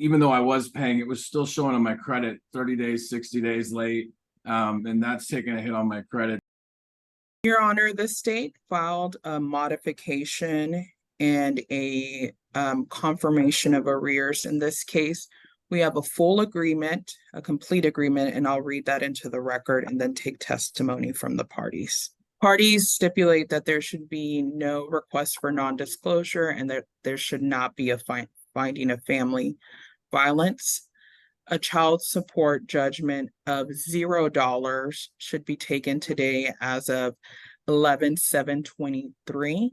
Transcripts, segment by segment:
even though I was paying, it was still showing on my credit 30 days, 60 days late. And that's taking a hit on my credit. Your Honor, the state filed a modification and a confirmation of arrears. In this case, we have a full agreement, a complete agreement, and I'll read that into the record and then take testimony from the parties. Parties stipulate that there should be no request for non-disclosure and that there should not be a finding of family violence. A child support judgment of $0 should be taken today as of 11/7/23.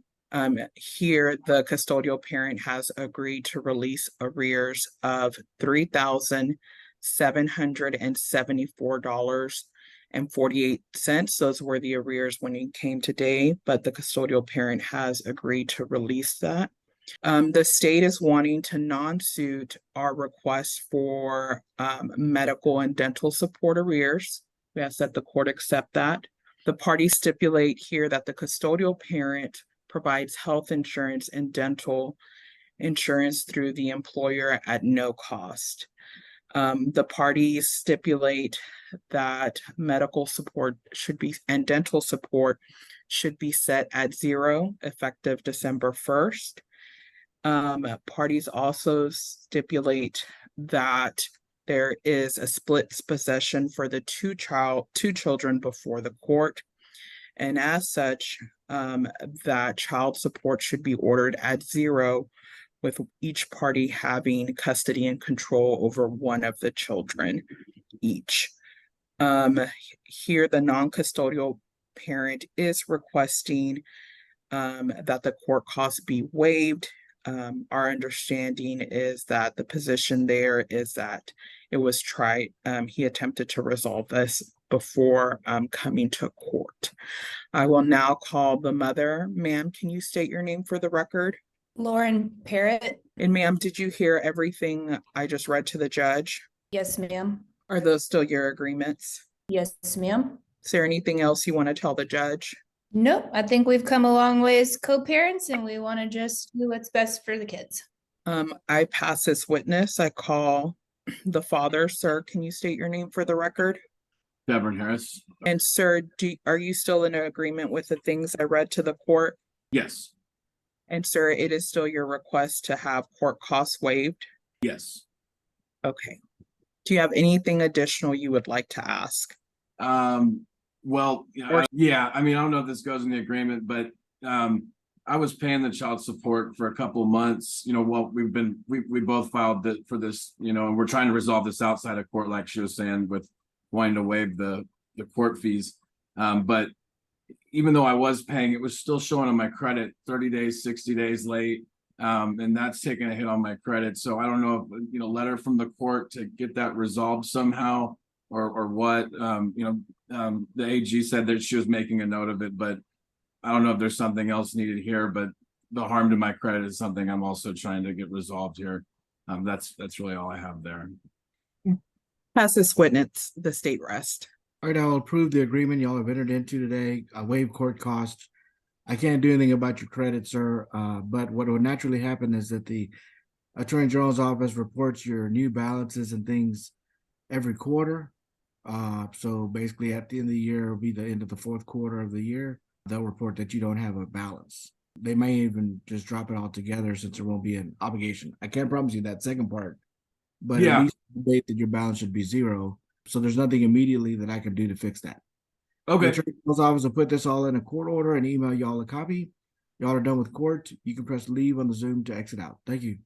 Here, the custodial parent has agreed to release arrears of $3,774.48. Those were the arrears when it came today, but the custodial parent has agreed to release that. The state is wanting to non-suit our request for medical and dental support arrears. We ask that the court accept that. The parties stipulate here that the custodial parent provides health insurance and dental insurance through the employer at no cost. The parties stipulate that medical support should be and dental support should be set at $0 effective December 1st. Parties also stipulate that there is a split possession for the two children before the court. And as such, that child support should be ordered at $0, with each party having custody and control over one of the children each. Here, the non-custodial parent is requesting that the court costs be waived. Our understanding is that the position there is that it was tried. He attempted to resolve this before coming to court. I will now call the mother. Ma'am, can you state your name for the record? Lauren Parrott. And ma'am, did you hear everything I just read to the judge? Yes, ma'am. Are those still your agreements? Yes, ma'am. Is there anything else you want to tell the judge? Nope. I think we've come a long way as co-parents and we want to just do what's best for the kids. I pass this witness. I call the father. Sir, can you state your name for the record? Devin Harris. And sir, are you still in agreement with the things I read to the court? Yes. And sir, it is still your request to have court costs waived? Yes. Okay. Do you have anything additional you would like to ask? Well, yeah, I mean, I don't know if this goes in the agreement, but I was paying the child support for a couple of months. Well, we both filed for this, and we're trying to resolve this outside of court, like she was saying, with wanting to waive the court fees. But even though I was paying, it was still showing on my credit 30 days, 60 days late. And that's taking a hit on my credit. So I don't know if, letter from the court to get that resolved somehow or what. The AG said that she was making a note of it, but I don't know if there's something else needed here, but the harm to my credit is something I'm also trying to get resolved here. That's really all I have there. Pass this witness, the state rest. All right, I'll approve the agreement y'all have entered into today. I waive court costs. I can't do anything about your credit, sir, but what will naturally happen is that the Attorney General's office reports your new balances and things every quarter. So basically at the end of the year, it'll be the end of the fourth quarter of the year. They'll report that you don't have a balance. They may even just drop it all together since there won't be an obligation. I can't promise you that second part, but at least the date that your balance should be $0. So there's nothing immediately that I can do to fix that. Okay. The Attorney General's office will put this all in a court order and email y'all a copy. Y'all are done with court. You can press leave on the Zoom to exit out. Thank you.